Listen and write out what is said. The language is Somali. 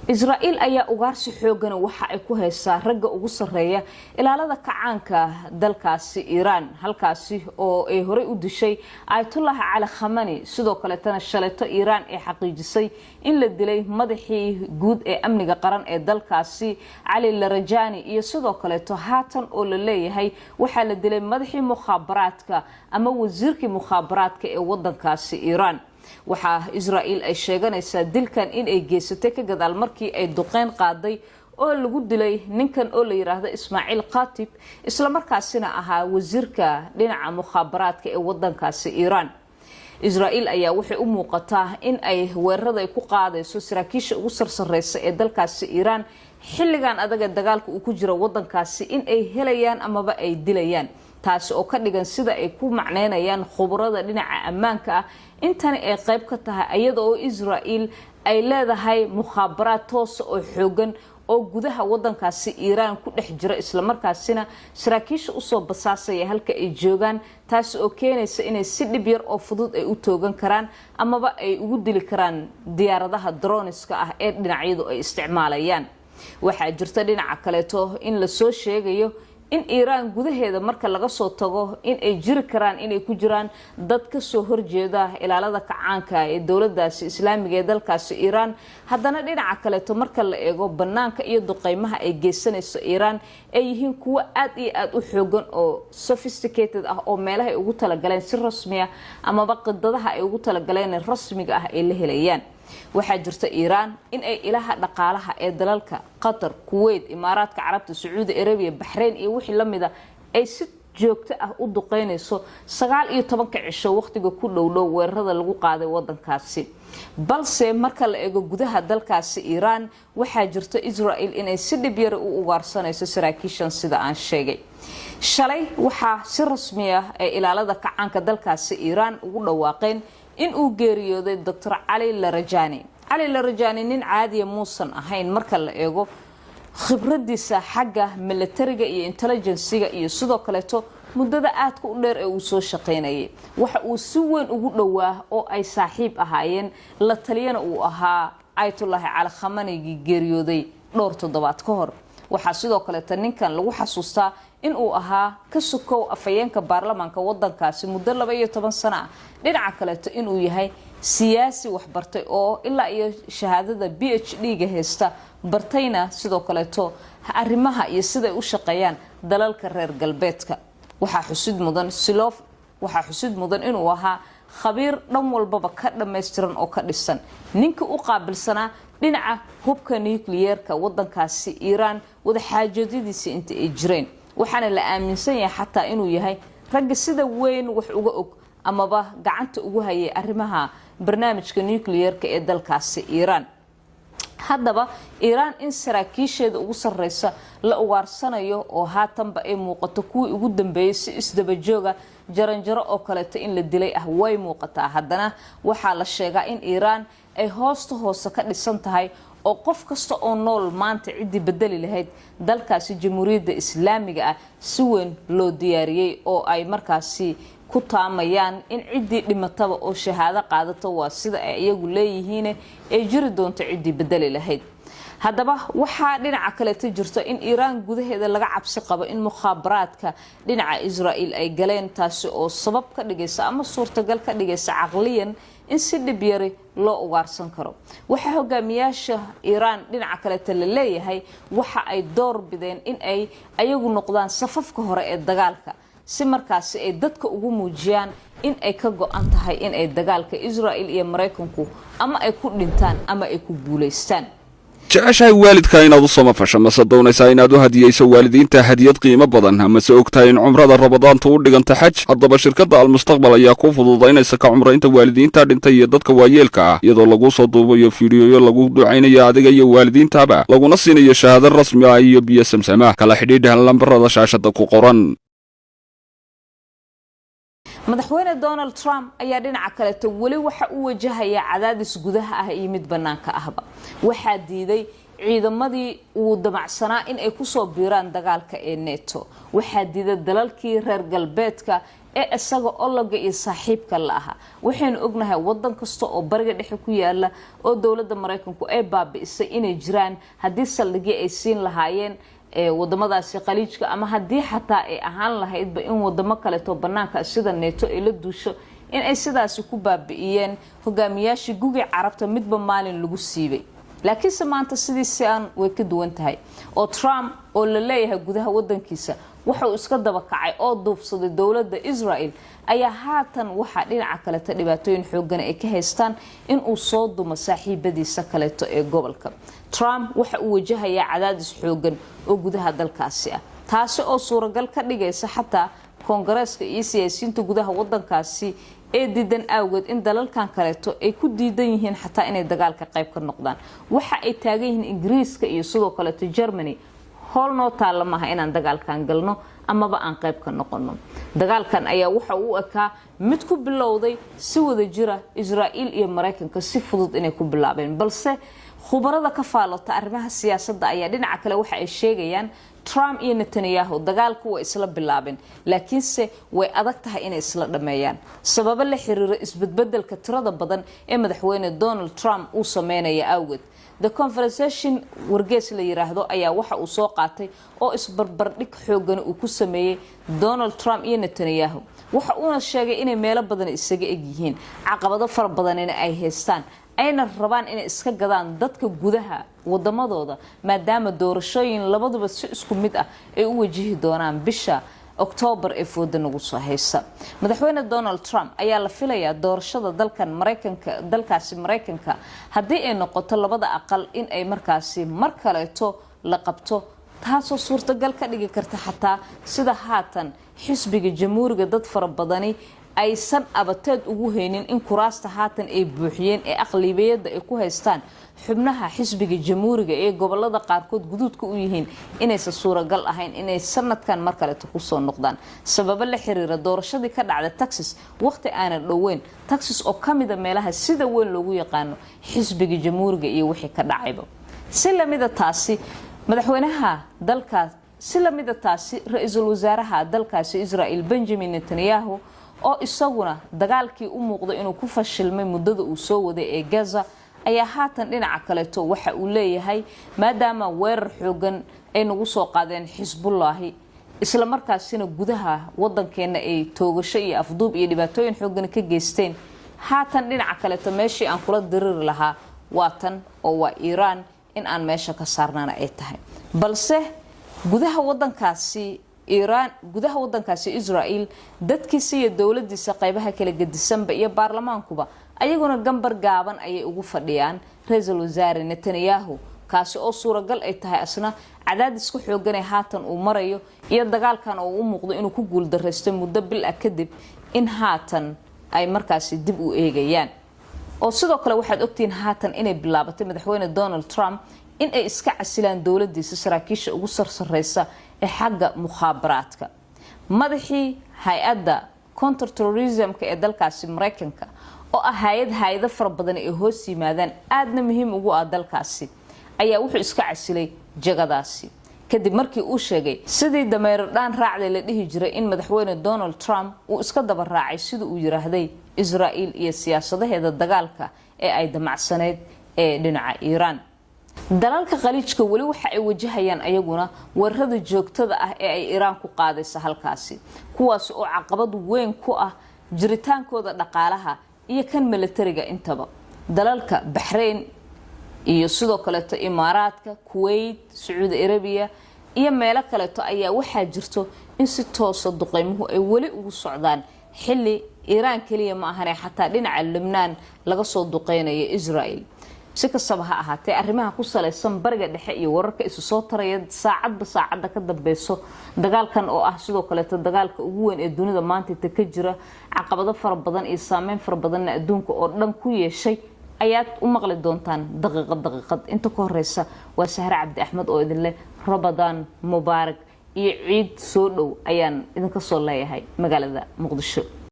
إسرائيل أي أغارس حوجنا وحا أكو هيسا رجع أغوص الرئة إلى هذا كعنك دلكاسي إيران هالكاسي أو هري ودشي آية الله على خماني سدو كلتنا الشلطة إيران حقيقي إن للدلي مدحي جود أمن قرن دلكاسي علي الرجاني يسدو كلته هاتن أو للي هي وحال الدلي مدحي مخابراتك أما وزيرك مخابراتك وضن كاسي إيران waxaa Israa'iil ay sheeganaysaa dilkan in ay geysatay ka gadaal markii ay duqeyn qaaday oo lagu dilay ninkan oo la yiraahdo Ismaaciil Qatib isla markaasina ahaa wasiirka dhinaca mukhaabaraadka ee wadankaasi Iran Israa'iil ayaa waxay u muuqataa in ay weerarada ay ku qaadayso saraakiisha ugu sarsareysa ee dalkaasi Iran xilligan adaga dagaalka uu ku jiro wadankaasi in ay helayaan amaba ay dilayaan taas oo ka dhigan sida ay ku macneynayaan khubarada dhinaca ammaanka ah intani ay qayb ka tahay iyadoo Israa'iil ay leedahay mukhaabaraad toos oo xoogan oo gudaha wadankaasi Iran ku dhex jira isla markaasina saraakiisha u soo basaasay halka ay joogan taas oo keenaysa inay si dhib yar oo fudud ay u toogan karaan amaba ay ugu dili karaan diyaaradaha droneska ah ee dhinacyadu ay isticmaalayaan waxa jirta dhinaca kaleeto in la soo sheegayo in Iran gudaheeda marka laga soo tago in ay jiri karaan inay ku jiraan dad ka soo horjeeda ilaalada kacaanka ee dawladdaasi Islaamiga ee dalkaasi Iran haddana dhinaca kale to marka la eego banaanka iyo duqeymaha ay geysanayso Iran ay yihiin kuwa aad iyo aad u xoogan oo sophisticated ah oo meelaha ay ugu tala galeen si rasmi ah ama baqdadaha ay ugu tala galeen rasmiga ah ay la helayaan waxaa jirta Iran in ay ilaha dhaqaalaha ee dalalka Qatar, Kuwait, Imaaraadka Carabta, Sacuudi Arabiya, Bahrain iyo wixii lamida ay si joogto ah u duqeynayso 19 cisho waqtiga ku dhowdhow weerarada lagu qaaday wadankaasi balse marka la eego gudaha dalkaasi Iran waxaa jirta Israa'iil in ay si dhib yar u ugaarsanayso saraakiishan sida aan sheegay shalay waxaa si rasmi ah ee ilaalada kacaanka dalkaasi Iran ugu dhawaaqeen in uu geeriyooday Dr. Ali Larajani nin caadi muusan ahayn marka la eego khibradiisa xagga militariga iyo intelligence-ga iyo sidoo kale to muddada aadka u dheer ee uu soo shaqeynayay waxa uu si weyn ugu dhawaa oo ay saaxiib ahaayeen la taliyana uu ahaa Ayatollah Ali Khamenei geeriyooday dhowr toddobaad ka hor waxa sidoo kale ninkan lagu xasuustaa in uu ahaa ka sukow afayeenka baarlamaanka wadankaasi muddo 12 sano ah dhinaca kale in uu yahay siyaasi wax bartay oo ilaa iyo shahaadada PhD-ga haysta bartayna sidoo kale arrimaha iyo sida ay u shaqeeyaan dalalka reer galbeedka waxa xusid mudan inuu ahaa khabiir dhan walbaba ka dhameystiran oo ka dhisan ninka u qaabilsanaa dhinaca hubka nuclear-ka wadankaasi Iran wada xaajadiisa inta ay jireen waxaana la aaminsan yahay xataa inuu yahay rag sida weyn wax uga og amaba gacanta ugu hayay arrimaha barnaamijka nuclear-ka ee dalkaasi Iran haddaba Iran in saraakiisheeda ugu sarreysa la ugaarsanayo oo haatanba ay muuqato kuwii ugu dambeeyay si isdaba jooga jaranjaro oo kale in la dilay ah way muuqataa haddana waxaa la sheegaa in Iran ay hoos ka dhisan tahay oo qof kasta oo nool maanta cidii bedeli lahayd dalkaasi jamhuuriyadda islaamiga ah si weyn loo diyaariyay oo ay markaasi ku taamayaan in cidii dhimataba oo shahaado qaadato waa sida ay iyagu leeyihiin ay jiri doonto cidii bedeli lahayd haddaba waxaa dhinaca kale jirta in Iran gudaheeda laga cabsi qabo in mukhaabaraadka dhinaca Israa'iil ay galeen taasi oo sabab ka dhigaysa ama suurtagal ka dhigaysa aqliyan in si dhib yar loo ugaarsan karo waxa hogaamiyaasha Iran dhinaca kale la leeyahay waxa ay door bideen in ay ayagu noqdaan safafka hore ee dagaalka si markaasi ay dadka ugu muujiyaan in ay ka go'an tahay in ay dagaalka Israa'iil iyo Mareykanku ama ay ku dhintaan ama ay ku guuleystaan jeceshahay waalidka inaad u samafasho mase doonaysaa inaad u hadiyeyso waalidiinta hadiyad qiimo badan amase ogtahay in cumrada rabadaanta u dhiganta xaj haddaba shirkadda almustaqbal ayaa ku fududaynaysa ka cumraynta waalidiinta dhintay iyo dadka waayeelka ah iyadoo lagu soo duubayo fiidiyoyo lagu ducaynayo adiga iyo waalidiintaba laguna siinayo shahaado rasmi ah iyo biyo samsama kala xidhiidha lambarada shaashada ku qoran madaxweyne Donald Trump ayaa dhinaca kale wali waxa uu wajahaya cadaadis gudaha ah iyo mid banaanka ahba waxa diiday ciidamadii uu damacsanaa in ay ku soo biiraan dagaalka ee NATO waxaa diiday dalalkii reer galbeedka ee isaga ologa iyo saaxiibka la aha waxaynu ognahay wadan kasta oo bariga dhexe ku yaala oo dawladda Mareykanku ay baabi'isay inay jiraan haddii saldhigyo ay siin lahaayeen wadamadaasi qaliijka ama haddii xataa ay ahaan lahaydba in wadamo kale to banaanka sida NATO ay la duusho in ay sidaasi ku baabi'iyeen hogaamiyaashii guga carabta midba maalin lagu siibay laakiin maanta sidii aan way ka duwan tahay oo Trump oo la leeyahay gudaha wadankiisa waxa uu iska daba kacay oo duufsaday dawladda Israel ayaa haatan waxa dhinaca kale ta dhibaatooyin xoogan ay ka haystaan in uu soo dumo saaxiibadiisa kale ee gobolka Trump waxa uu wajahayaa cadaadis xoogan oo gudaha dalkaasi ah taasi oo suuragal ka dhigaysa xataa Koongareeska iyo siyaasiyiinta gudaha wadankaasi ee diidan awgeed in dalalkan kaleeto ay ku diidan yihiin xataa inay dagaalka qayb ka noqdaan waxa ay taagan yihiin Ingiriiska iyo sidoo kale Germany holno taalamaha inaan dagaalkan galno amaba aan qayb ka noqono dagaalkan ayaa waxa uu ekaa mid ku bilowday si wada jira Israel iyo Mareykanka si fudud inay ku bilaabeen balse khubarada ka faalota arrimaha siyaasadda ayaa dhinaca kale waxa ay sheegayaan Trump iyo Netanyahu dagaalku way isla bilaabeen laakiinse way adag tahay inay isla dhameeyaan sabab la xiriira isbedbedelka tirada badan ee madaxweyne Donald Trump uu sameeyay awgeed The Conversation wargeys la yiraahdo ayaa waxa uu soo qaatay oo isbarbardhig xoogan uu ku sameeyay Donald Trump iyo Netanyahu waxa uu sheegay inay meelo badan isaga eg yihiin caqabado far badan in ay haystaan ayna rabaan inay iska gadaan dadka gudaha wadamadooda maadaama doorashooyin labaduba si isku mid ah ay u wajihi doonaan bisha October ee fooda nagu soo haysa madaxweyne Donald Trump ayaa la filayaa doorashada dalkaasi Mareykanka haddii ay noqoto labada aqal in ay markaasi mar kaleeto la qabto taasoo suurtagal ka dhigi karta xataa sida haatan xisbiga jamhuuriga dad fara badani aysan abateed ugu haynin in kuraasta haatan ay buuxiyeen ee aqlabiyada ay ku haystaan xubnaha xisbiga jamhuuriga ee gobolada qaarkood guduudka u yihiin inaysan suuragal ahayn inay sanadkan mar kale ku soo noqdaan sabab la xiriira doorashadii ka dhacday Texas waqti aan dhoweyn Texas oo kamida meelaha sida weyn loogu yaqaano xisbiga jamhuuriga iyo wixii ka dhacayba si lamida taasi madaxweynaha dalkaas si lamida taasi ra'iisul wasaaraha dalkaasi Israel Benjamin Netanyahu oo isaguna dagaalkii u muuqdo inuu ku fashilmay muddada uu soo waday ee Gaza ayaa haatan dhinaca kale to waxa uu leeyahay maadaama weerar xoogan ay nagu soo qaadeen Xisbullah isla markaasina gudaha wadankeena ay toogasho iyo afduub iyo dhibaatooyin xoogan ka geysteen haatan dhinaca kale to meeshii aan kula diriri lahaa waatan oo waa Iran in aan meesha ka saarnana ay tahay balse gudaha wadankaasi Israel dadkiisa iyo dawladiisa qaybaha kala gedisanba iyo baarlamaankuba ayaguna gambar gaaban ayay ugu fadhiyaan ra'iisul wasaare Netanyahu kaasi oo suuragal ay tahay asna cadaadisku xoogan ee haatan uu marayo iyo dagaalkan oo u muuqdo inuu ku guul dareystay muddo bil ah kadib in haatan ay markaasi dib u eegayaan oo sidoo kale waxaad ogtiin haatan inay bilaabatay madaxweyne Donald Trump in ay iska casilaan dawladiisa saraakiisha ugu sarsareysa ee xagga mukhaabaraadka madaxii hay'adda counterterrorismka ee dalkaasi Mareykanka oo ah hay'ado fara badan ee hoos yimaadaan aadna muhiim ugu ah dalkaasi ayaa wuxuu iska casilay jagadaasi kadib markii uu sheegay sidii dameer dhaan raacday la dhihi jiray in madaxweyne Donald Trump uu iska daba raacay sida uu yiraahday Israel iyo siyaasadaheeda dagaalka ee ay damacsaneed ee dhinaca Iran dalalka qaliijka wali waxa ay wajahayaan ayaguna weerarada joogtada ah ee ay Iran ku qaadayso halkaasi kuwaas oo caqabad weyn ku ah jiritaankooda dhaqaalaha iyo kan militariga intaba dalalka Bahrain iyo sidoo kale Imaaraadka Kuwait Saudi Arabia iyo meelo kale ayaa waxa jirto in si toos ah duqeymuhu ay wali ugu socdaan xilli Iran kaliya ma ahan xataa dhinaca Lebanon laga soo duqeynayo Israel si kastaba ha ahaatee arrimaha ku saleysan bariga dhexe iyo wararka isu soo taraya saacadda ka dambayso dagaalkan oo ah sidoo kale dagaalka ugu weyn ee dunida maanta ka jira caqabado fara badan iyo saameyn fara badan adduunka oo dhan ku yeeshay ayaad u maqli doontaan daqiiqad inta ka horeysa waa Sahra Cabdi Axmed oo idin leh Ramadan Mubaarak iyo ciid soo dhow ayaan idinka soo leeyahay magaalada Muqdisho.